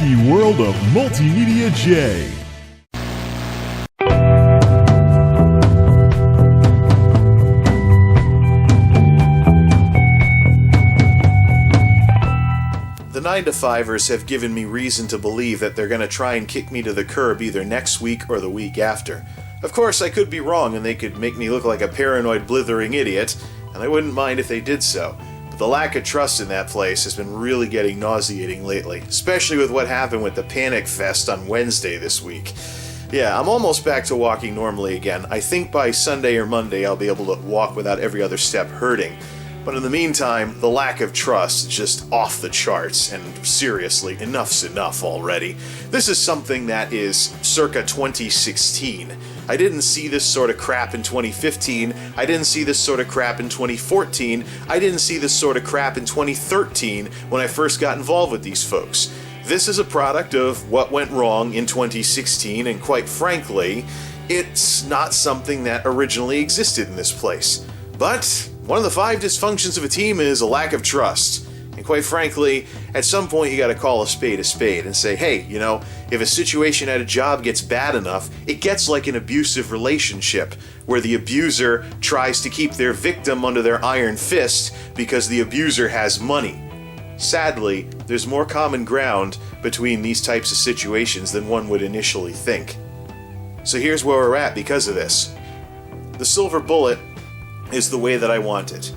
spooky world of MultimediaJay. The 9-to-5ers have given me reason to believe that they're going to try and kick me to the curb either next week or the week after. Of course, I could be wrong and they could make me look like a paranoid, blithering idiot, and I wouldn't mind if they did so. But the lack of trust in that place has been really getting nauseating lately, especially with what happened with the Panic Fest on Wednesday this week. Yeah, I'm almost back to walking normally again. I think by Sunday or Monday I'll be able to walk without every other step hurting. But in the meantime, the lack of trust is just off the charts, and seriously, enough's enough already. This is something that is circa 2016. I didn't see this sort of crap in 2015, I didn't see this sort of crap in 2014, I didn't see this sort of crap in 2013 when I first got involved with these folks. This is a product of what went wrong in 2016, and quite frankly, it's not something that originally existed in this place. But one of the 5 dysfunctions of a team is a lack of trust. And quite frankly, at some point you gotta call a spade and say, hey, you know, if a situation at a job gets bad enough, it gets like an abusive relationship, where the abuser tries to keep their victim under their iron fist because the abuser has money. Sadly, there's more common ground between these types of situations than one would initially think. So here's where we're at because of this. The silver bullet is the way that I want it.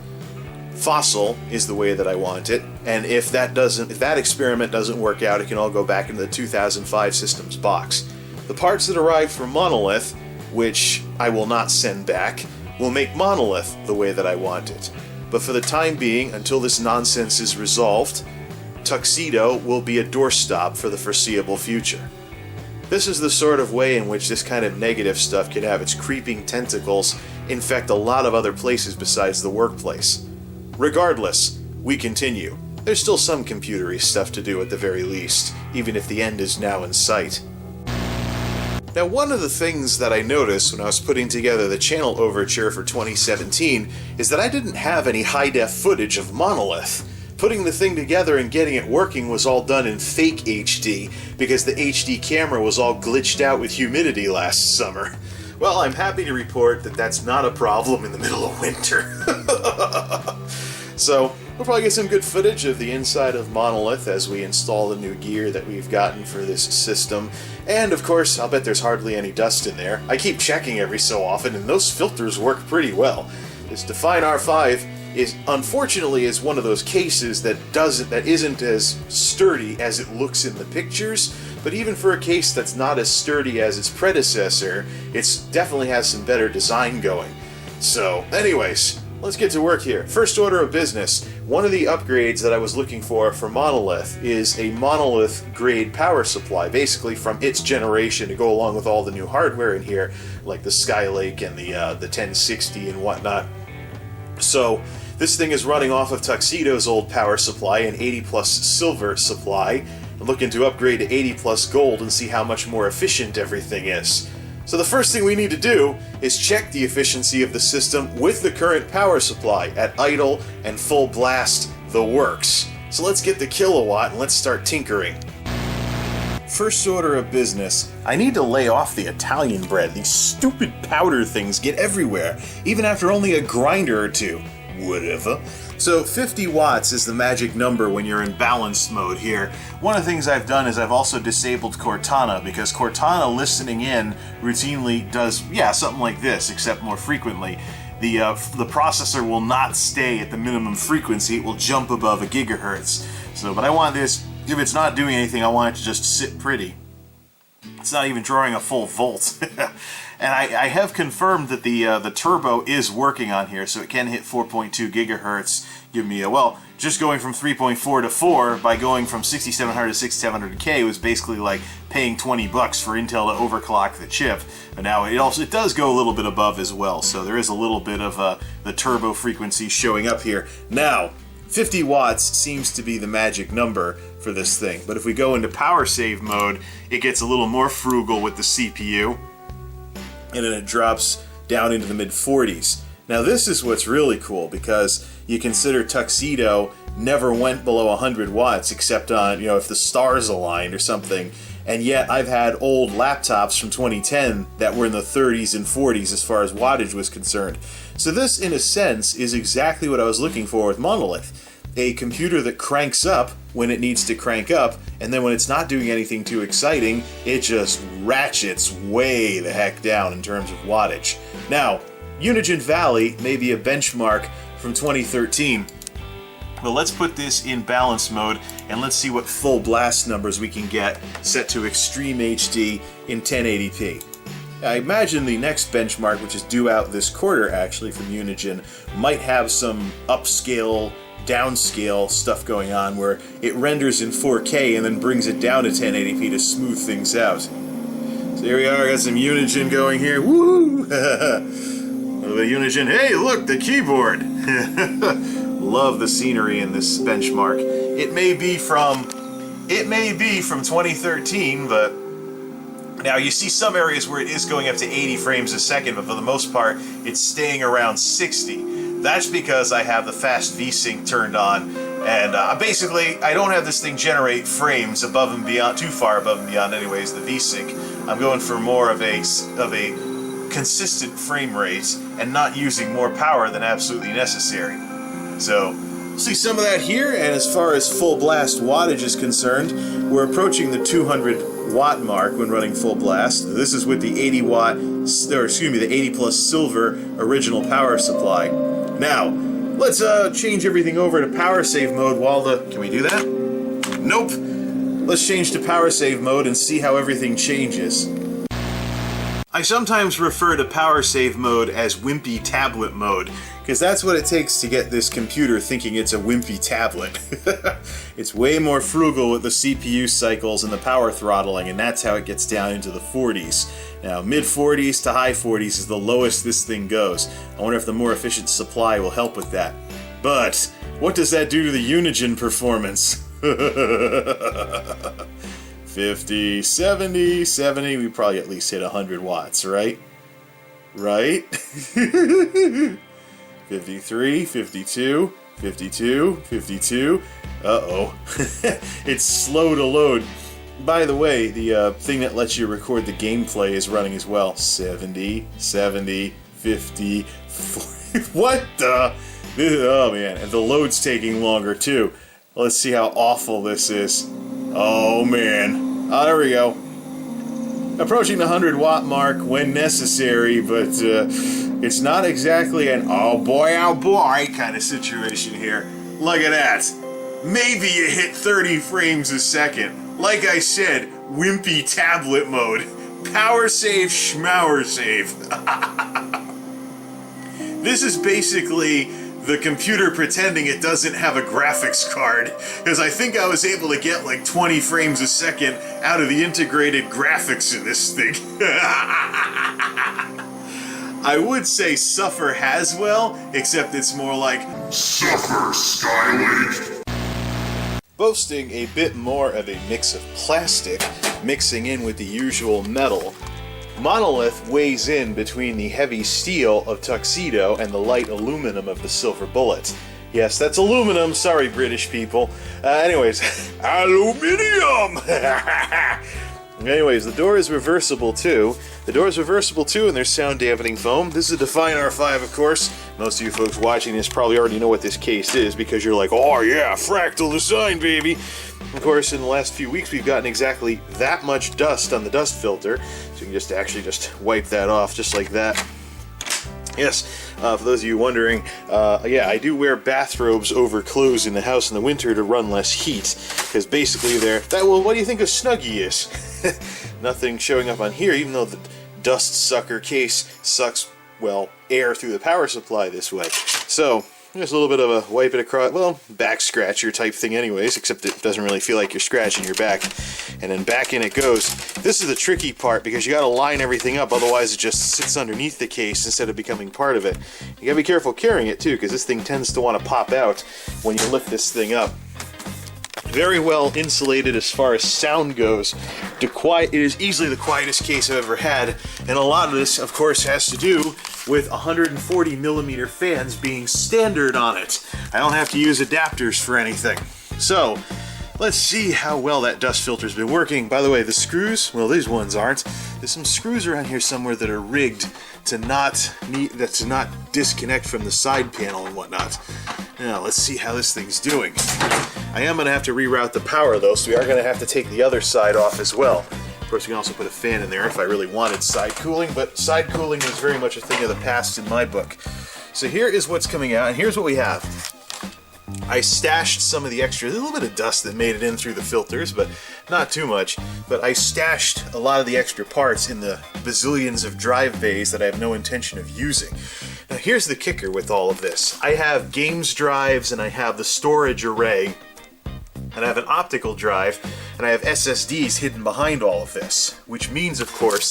Fossil is the way that I want it, and if that experiment doesn't work out, it can all go back into the 2005 systems box. The parts that arrive from Monolith, which I will not send back, will make Monolith the way that I want it. But for the time being, until this nonsense is resolved, Tuxedo will be a doorstop for the foreseeable future. This is the sort of way in which this kind of negative stuff can have its creeping tentacles infect a lot of other places besides the workplace. Regardless, we continue. There's still some computery stuff to do at the very least, even if the end is now in sight. Now, one of the things that I noticed when I was putting together the channel overture for 2017 is that I didn't have any high-def footage of Monolith. Putting the thing together and getting it working was all done in fake HD because the HD camera was all glitched out with humidity last summer. Well, I'm happy to report that that's not a problem in the middle of winter. So, we'll probably get some good footage of the inside of Monolith as we install the new gear that we've gotten for this system. And, of course, I'll bet there's hardly any dust in there. I keep checking every so often, and those filters work pretty well. This Define R5 unfortunately is one of those cases that isn't as sturdy as it looks in the pictures, but even for a case that's not as sturdy as its predecessor, it definitely has some better design going. So, anyways, let's get to work here. First order of business, one of the upgrades that I was looking for Monolith is a Monolith grade power supply, basically from its generation to go along with all the new hardware in here, like the Skylake and the 1060 and whatnot. So, this thing is running off of Tuxedo's old power supply, an 80 plus silver supply. I'm looking to upgrade to 80 plus gold and see how much more efficient everything is. So the first thing we need to do is check the efficiency of the system with the current power supply at idle and full blast the works. So let's get the kilowatt and let's start tinkering. First order of business, I need to lay off the Italian bread. These stupid powder things get everywhere, even after only a grinder or two. Whatever. So 50 watts is the magic number when you're in balanced mode here. One of the things I've done is I've also disabled Cortana, because Cortana listening in routinely does, something like this, except more frequently. The processor will not stay at the minimum frequency, it will jump above a gigahertz. But I want this, if it's not doing anything, I want it to just sit pretty. It's not even drawing a full volt. And I have confirmed that the turbo is working on here, so it can hit 4.2 gigahertz. Give me just going from 3.4 to 4 by going from 6700 to 6700K was basically like paying $20 for Intel to overclock the chip. But now it does go a little bit above as well, so there is a little bit of the turbo frequency showing up here. Now, 50 watts seems to be the magic number for this thing, but if we go into power save mode, it gets a little more frugal with the CPU, and then it drops down into the mid-40s. Now this is what's really cool, because you consider Tuxedo never went below 100 watts except on, if the stars aligned or something. And yet I've had old laptops from 2010 that were in the 30s and 40s as far as wattage was concerned. So this, in a sense, is exactly what I was looking for with Monolith. A computer that cranks up when it needs to crank up, and then when it's not doing anything too exciting, it just ratchets way the heck down in terms of wattage. Now, Unigine Valley may be a benchmark from 2013, but let's put this in balance mode and let's see what full blast numbers we can get set to Extreme HD in 1080p. I imagine the next benchmark, which is due out this quarter actually from Unigine, might have some upscale, downscale stuff going on where it renders in 4K and then brings it down to 1080p to smooth things out. So here we are, got some Unigine going here. Woo! A little Unigine. Hey, look, the keyboard! Love the scenery in this benchmark. It may be from 2013, but now you see some areas where it is going up to 80 frames a second, but for the most part, it's staying around 60. That's because I have the fast VSync turned on, and basically I don't have this thing generate frames above and beyond, too far above and beyond anyways, the VSync. I'm going for more of a consistent frame rate and not using more power than absolutely necessary. So, we'll see some of that here, and as far as full blast wattage is concerned, we're approaching the 200 watt mark when running full blast. This is with the 80 watt, or excuse me, the 80 plus silver original power supply. Now, let's change everything over to power save mode while can we do that? Nope. Let's change to power save mode and see how everything changes. I sometimes refer to power save mode as wimpy tablet mode, because that's what it takes to get this computer thinking it's a wimpy tablet. It's way more frugal with the CPU cycles and the power throttling, and that's how it gets down into the 40s. Now, mid 40s to high 40s is the lowest this thing goes. I wonder if the more efficient supply will help with that. But what does that do to the Unigine performance? 50, 70, 70, we probably at least hit 100 watts, right? Right? 53, 52, 52, 52. Uh-oh. It's slow to load. By the way, the thing that lets you record the gameplay is running as well. 70, 70, 50, 40. What the? Oh man, and the load's taking longer too. Let's see how awful this is. Oh man. Oh, there we go. Approaching the 100 watt mark when necessary, but it's not exactly an oh boy kind of situation here. Look at that. Maybe you hit 30 frames a second. Like I said, wimpy tablet mode. Power save, schmower save. This is basically the computer pretending it doesn't have a graphics card, because I think I was able to get like 20 frames a second out of the integrated graphics in this thing. I would say Suffer Haswell, except it's more like Suffer Skylink. Boasting a bit more of a mix of plastic, mixing in with the usual metal, Monolith weighs in between the heavy steel of Tuxedo and the light aluminum of the Silver Bullet. Yes, that's aluminum, sorry British people. Anyways, aluminium! Anyways, the door is reversible too. The door is reversible too, and there's sound dampening foam. This is a Define R5, of course. Most of you folks watching this probably already know what this case is, because you're like, oh yeah, fractal design, baby! Of course, in the last few weeks, we've gotten exactly that much dust on the dust filter, so you can just wipe that off, just like that. Yes, for those of you wondering, yeah, I do wear bathrobes over clothes in the house in the winter to run less heat, because basically well, what do you think a Snuggie is? Nothing showing up on here, even though the dust sucker case sucks, well, air through the power supply this way. So, there's a little bit of a wipe it across, well, back scratcher type thing anyways, except it doesn't really feel like you're scratching your back. And then back in it goes. This is the tricky part, because you gotta line everything up, otherwise it just sits underneath the case instead of becoming part of it. You gotta be careful carrying it too, because this thing tends to want to pop out when you lift this thing up. Very well insulated as far as sound goes. It is easily the quietest case I've ever had, and a lot of this, of course, has to do with 140 millimeter fans being standard on it. I don't have to use adapters for anything. So, let's see how well that dust filter's been working. By the way, the screws, well, these ones aren't. There's some screws around here somewhere that are rigged to not disconnect from the side panel and whatnot. Now, let's see how this thing's doing. I am going to have to reroute the power, though, so we are going to have to take the other side off as well. Of course, we can also put a fan in there if I really wanted side cooling, but side cooling is very much a thing of the past in my book. So here is what's coming out, and here's what we have. I stashed some of the extra, a little bit of dust that made it in through the filters, but not too much. But I stashed a lot of the extra parts in the bazillions of drive bays that I have no intention of using. Now here's the kicker with all of this. I have games drives, and I have the storage array, and I have an optical drive, and I have SSDs hidden behind all of this. Which means, of course,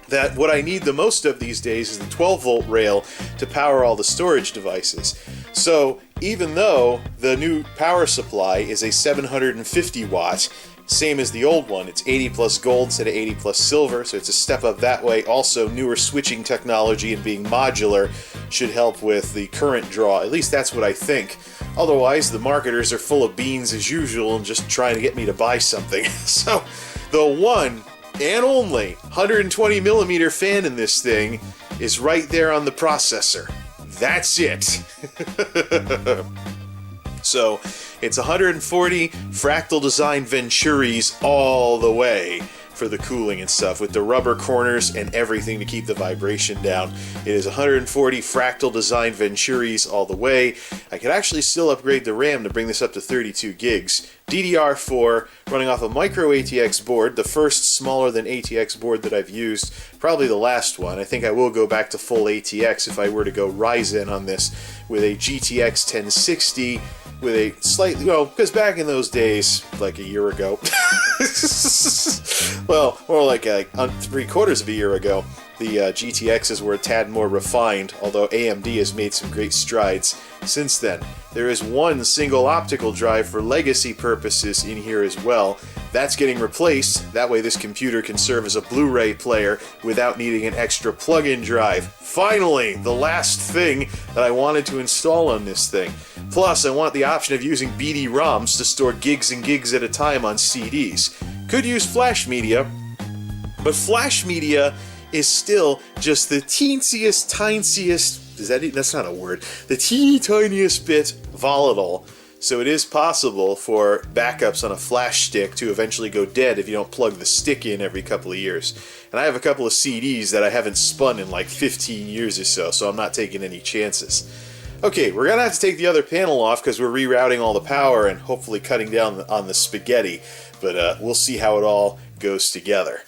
that what I need the most of these days is the 12-volt rail to power all the storage devices. So even though the new power supply is a 750 watt, same as the old one, it's 80 plus gold instead of 80 plus silver, so it's a step up that way. Also, newer switching technology and being modular should help with the current draw. At least that's what I think. Otherwise, the marketers are full of beans as usual and just trying to get me to buy something. So the one and only 120 millimeter fan in this thing is right there on the processor. That's it. So it's 140 fractal design Venturis all the way for the cooling and stuff, with the rubber corners and everything to keep the vibration down. It is 140 fractal design Venturis all the way. I could actually still upgrade the RAM to bring this up to 32 gigs. DDR4, running off a micro ATX board, the first smaller than ATX board that I've used, probably the last one. I think I will go back to full ATX if I were to go Ryzen on this, with a GTX 1060, with a slightly, well, because back in those days, like a year ago, well, more like 3/4 of a year ago, the GTXs were a tad more refined, although AMD has made some great strides since then. There is one single optical drive for legacy purposes in here as well. That's getting replaced. That way this computer can serve as a Blu-ray player without needing an extra plug-in drive. Finally, the last thing that I wanted to install on this thing. Plus, I want the option of using BD-ROMs to store gigs and gigs at a time on CDs. Could use flash media, but flash media is still just the teensiest, that's not a word, the teeny tiniest bit volatile. So it is possible for backups on a flash stick to eventually go dead if you don't plug the stick in every couple of years. And I have a couple of CDs that I haven't spun in like 15 years or so I'm not taking any chances. Okay, we're going to have to take the other panel off because we're rerouting all the power and hopefully cutting down on the spaghetti, but we'll see how it all goes together.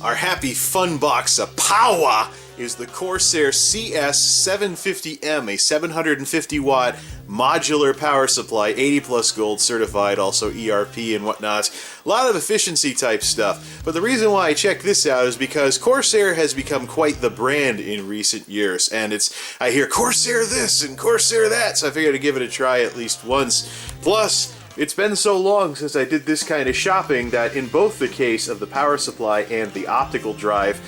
Our happy fun box of power is the Corsair CS750M, a 750 watt modular power supply, 80 plus gold certified, also ERP and whatnot. A lot of efficiency type stuff. But the reason why I checked this out is because Corsair has become quite the brand in recent years, and I hear Corsair this and Corsair that, so I figured I'd give it a try at least once. Plus, it's been so long since I did this kind of shopping that in both the case of the power supply and the optical drive,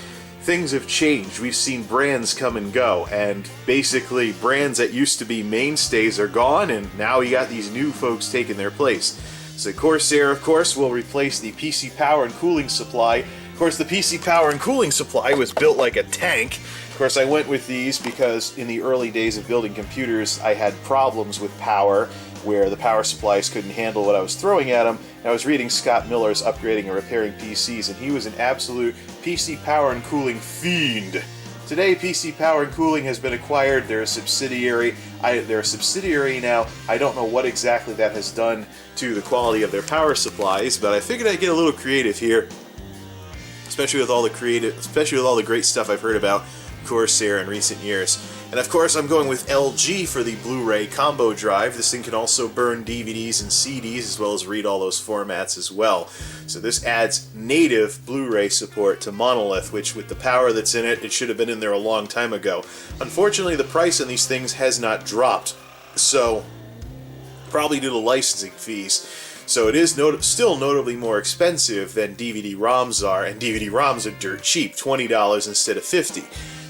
things have changed. We've seen brands come and go, and basically brands that used to be mainstays are gone, and now you got these new folks taking their place. So Corsair, of course, will replace the PC power and cooling supply. Of course, the PC power and cooling supply was built like a tank. Of course, I went with these because in the early days of building computers, I had problems with power, where the power supplies couldn't handle what I was throwing at them. And I was reading Scott Miller's Upgrading and Repairing PCs, and he was an absolute PC power and cooling fiend. Today, PC Power and Cooling has been acquired. They're a subsidiary. They're a subsidiary now. I don't know what exactly that has done to the quality of their power supplies, but I figured I'd get a little creative here, especially with all the great stuff I've heard about Corsair in recent years. And of course, I'm going with LG for the Blu-ray combo drive. This thing can also burn DVDs and CDs, as well as read all those formats as well. So this adds native Blu-ray support to Monolith, which with the power that's in it, it should have been in there a long time ago. Unfortunately, the price on these things has not dropped, so probably due to licensing fees. So it is still notably more expensive than DVD-ROMs are, and DVD-ROMs are dirt cheap, $20 instead of $50.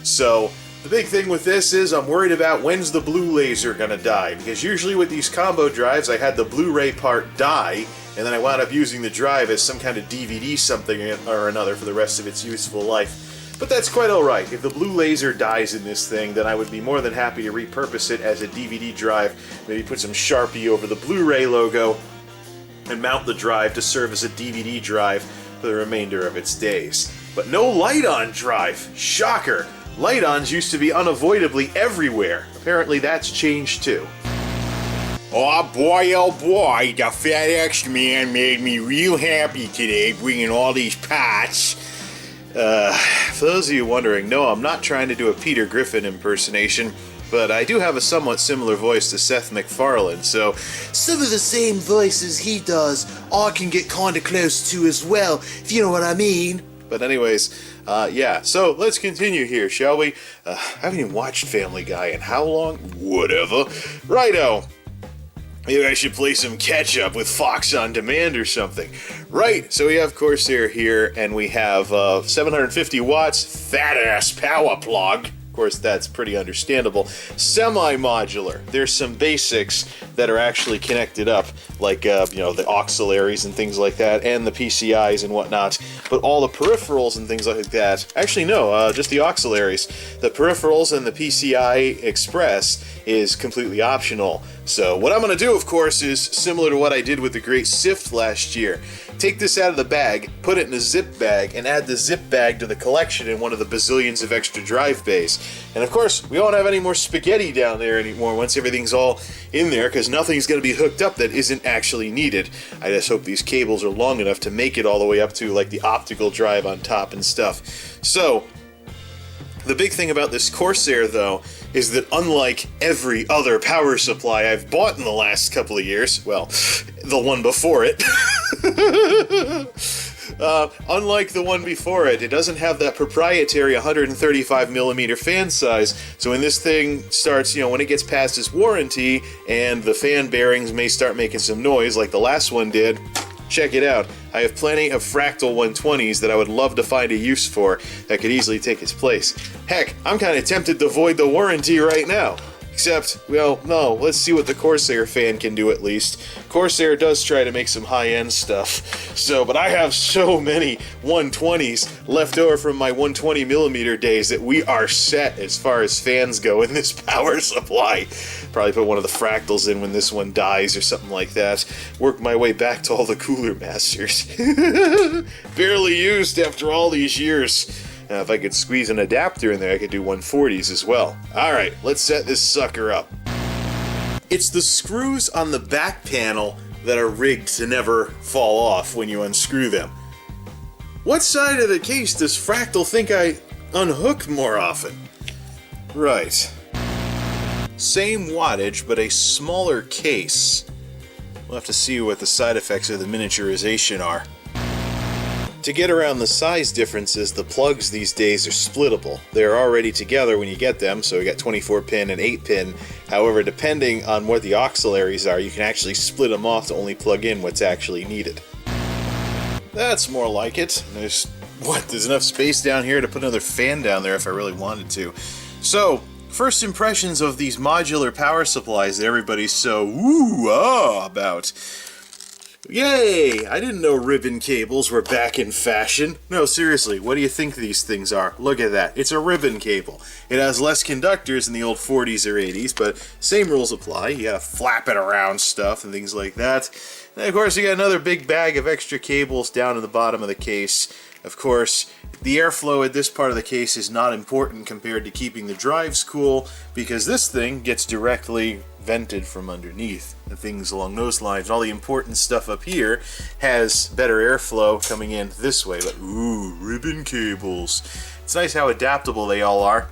So the big thing with this is I'm worried about when's the blue laser gonna die, because usually with these combo drives I had the Blu-ray part die, and then I wound up using the drive as some kind of DVD something or another for the rest of its useful life. But that's quite alright. If the blue laser dies in this thing, then I would be more than happy to repurpose it as a DVD drive, maybe put some Sharpie over the Blu-ray logo, and mount the drive to serve as a DVD drive for the remainder of its days. But no light-on drive! Shocker! Light-ons used to be unavoidably everywhere. Apparently that's changed too. Oh boy, the FedEx man made me real happy today bringing all these parts. For those of you wondering, no, I'm not trying to do a Peter Griffin impersonation, but I do have a somewhat similar voice to Seth MacFarlane, so some of the same voices he does I can get kinda close to as well, if you know what I mean. But anyways, yeah, so let's continue here, shall we? I haven't even watched Family Guy in how long? Whatever. Righto! Maybe I should play some catch-up with Fox on Demand or something. Right, so we have Corsair here, and we have 750 watts, fat-ass power plug. Of course, that's pretty understandable. Semi-modular. There's some basics that are actually connected up, like, you know, the auxiliaries and things like that, and the PCIs and whatnot. But all the peripherals and things like that, actually no, just the auxiliaries. The peripherals and the PCI Express is completely optional. So what I'm going to do, of course, is similar to what I did with the Great Sift last year. Take this out of the bag, put it in a zip bag, and add the zip bag to the collection in one of the bazillions of extra drive bays. And of course, we won't have any more spaghetti down there anymore once everything's all in there, because nothing's going to be hooked up that isn't actually needed. I just hope these cables are long enough to make it all the way up to, like, the optical drive on top and stuff. So, the big thing about this Corsair, though, is that unlike every other power supply I've bought in the last couple of years, well, the one before it, unlike the one before it, it doesn't have that proprietary 135mm fan size, so when this thing starts, you know, when it gets past its warranty, and the fan bearings may start making some noise like the last one did, check it out. I have plenty of fractal 120s that I would love to find a use for that could easily take its place. Heck, I'm kind of tempted to void the warranty right now. Except, well, no, let's see what the Corsair fan can do at least. Corsair does try to make some high-end stuff, so, but I have so many 120s left over from my 120mm days that we are set as far as fans go in this power supply. Probably put one of the fractals in when this one dies or something like that. Work my way back to all the Cooler Masters. Barely used after all these years. Now, if I could squeeze an adapter in there, I could do 140s as well. Alright, let's set this sucker up. It's the screws on the back panel that are rigged to never fall off when you unscrew them. What side of the case does Fractal think I unhook more often? Right. Same wattage, but a smaller case. We'll have to see what the side effects of the miniaturization are. To get around the size differences, the plugs these days are splittable. They're already together when you get them, so we got 24-pin and 8-pin. However, depending on what the auxiliaries are, you can actually split them off to only plug in what's actually needed. That's more like it. There's enough space down here to put another fan down there if I really wanted to. So, first impressions of these modular power supplies that everybody's so ooh-ah about. Yay! I didn't know ribbon cables were back in fashion. No, seriously, what do you think these things are? Look at that. It's a ribbon cable. It has less conductors in the old 40s or 80s, but same rules apply. You gotta flap it around stuff and things like that. And of course, you got another big bag of extra cables down in the bottom of the case. Of course, the airflow at this part of the case is not important compared to keeping the drives cool, because this thing gets directly vented from underneath and things along those lines. All the important stuff up here has better airflow coming in this way, but ooh, ribbon cables. It's nice how adaptable they all are.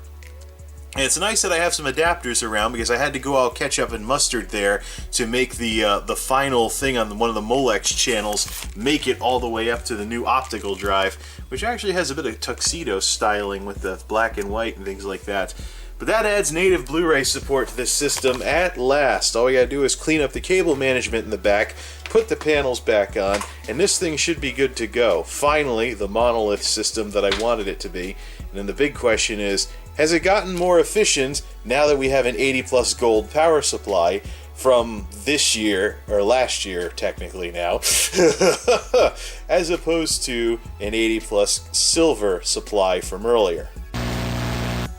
And it's nice that I have some adapters around, because I had to go all ketchup and mustard there to make the final thing on one of the Molex channels, make it all the way up to the new optical drive, which actually has a bit of tuxedo styling with the black and white and things like that. But that adds native Blu-ray support to this system at last. All we gotta do is clean up the cable management in the back, put the panels back on, and this thing should be good to go. Finally, the Monolith system that I wanted it to be. And then the big question is, has it gotten more efficient now that we have an 80 plus gold power supply from this year, or last year technically now, as opposed to an 80 plus silver supply from earlier?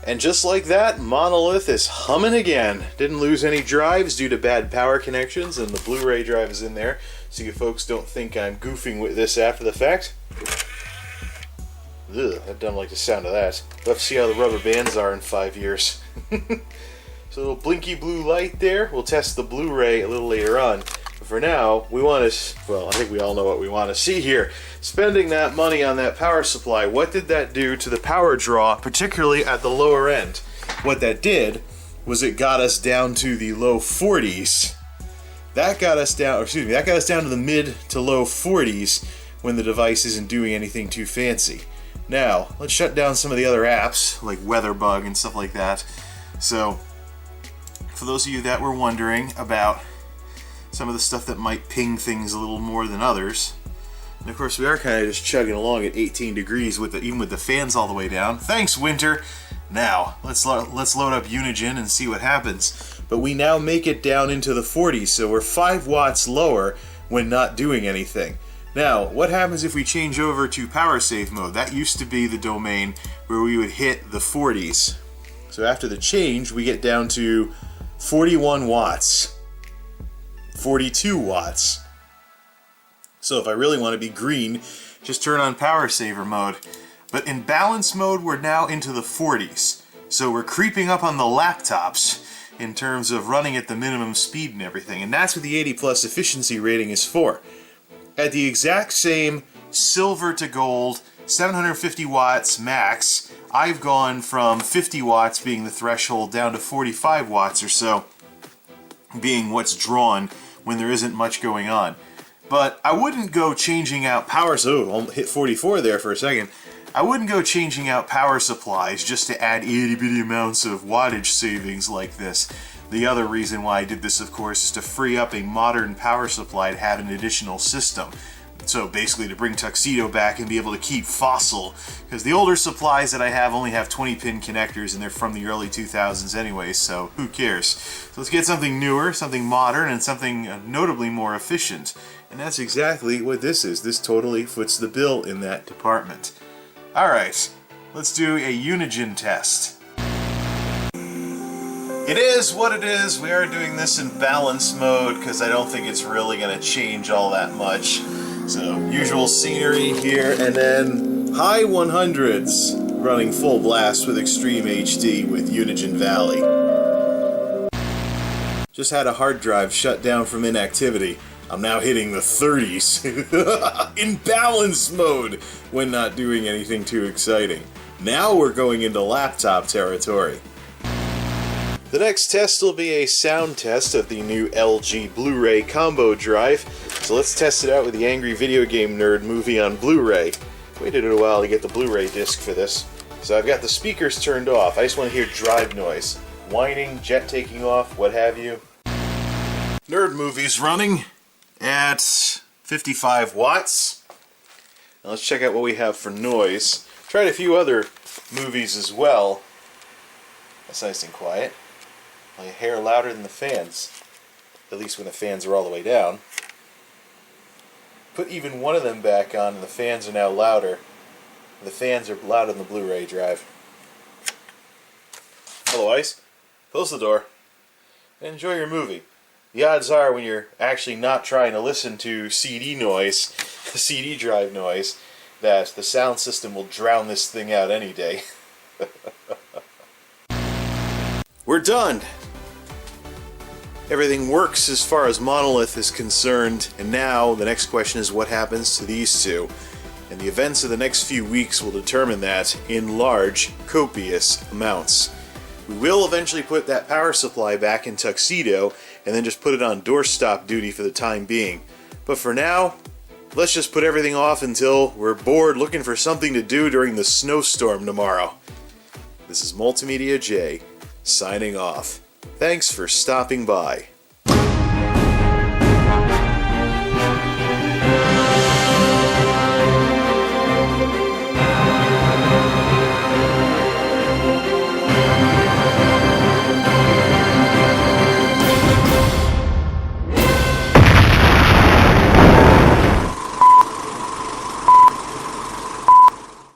And just like that, Monolith is humming again. Didn't lose any drives due to bad power connections, and the Blu-ray drive is in there, so you folks don't think I'm goofing with this after the fact. Ugh, I don't like the sound of that. We'll have to see how the rubber bands are in 5 years. So a little blinky blue light there. We'll test the Blu-ray a little later on. But for now, we want to, well, I think we all know what we want to see here. Spending that money on that power supply, what did that do to the power draw, particularly at the lower end? What that did was it got us down to the low 40s. That got us down, or excuse me, that got us down to the mid to low 40s when the device isn't doing anything too fancy. Now, let's shut down some of the other apps, like WeatherBug and stuff like that. So, for those of you that were wondering about some of the stuff that might ping things a little more than others, and of course we are kind of just chugging along at 18 degrees with even with the fans all the way down. Thanks, winter! Now, let's load up Unigen and see what happens. But we now make it down into the 40s, so we're 5 watts lower when not doing anything. Now, what happens if we change over to power save mode? That used to be the domain where we would hit the 40s. So after the change, we get down to 41 watts, 42 watts. So if I really want to be green, just turn on power saver mode. But in balance mode, we're now into the 40s. So we're creeping up on the laptops in terms of running at the minimum speed and everything. And that's what the 80 plus efficiency rating is for. At the exact same silver to gold, 750 watts max, I've gone from 50 watts being the threshold down to 45 watts or so being what's drawn when there isn't much going on. But I wouldn't go changing out power, so I'll hit 44 there for a second. I wouldn't go changing out power supplies just to add itty bitty amounts of wattage savings like this. The other reason why I did this, of course, is to free up a modern power supply to have an additional system. So basically to bring Tuxedo back and be able to keep Fossil, because the older supplies that I have only have 20-pin connectors and they're from the early 2000s anyway, so who cares? So let's get something newer, something modern, and something notably more efficient. And that's exactly what this is. This totally foots the bill in that department. Alright, let's do a Unigen test. It is what it is. We are doing this in balance mode because I don't think it's really going to change all that much. So, usual scenery here, and then high 100s running full blast with Extreme HD with Unigen Valley. Just had a hard drive shut down from inactivity. I'm now hitting the 30s in balance mode when not doing anything too exciting. Now we're going into laptop territory. The next test will be a sound test of the new LG Blu-ray combo drive. So let's test it out with the Angry Video Game Nerd movie on Blu-ray. Waited a while to get the Blu-ray disc for this. So I've got the speakers turned off. I just want to hear drive noise. Whining, jet taking off, what have you. Nerd movie's running at 55 watts. Now let's check out what we have for noise. Tried a few other movies as well. That's nice and quiet. My hair louder than the fans, at least when the fans are all the way down. Put even one of them back on and the fans are now louder. The fans are louder than the Blu-ray drive. Otherwise, close the door and enjoy your movie. The odds are when you're actually not trying to listen to CD noise, CD drive noise, that the sound system will drown this thing out any day. We're done! Everything works as far as Monolith is concerned, and now the next question is what happens to these two. And the events of the next few weeks will determine that in large, copious amounts. We will eventually put that power supply back in Tuxedo, and then just put it on doorstop duty for the time being. But for now, let's just put everything off until we're bored looking for something to do during the snowstorm tomorrow. This is MultimediaJay, signing off. Thanks for stopping by.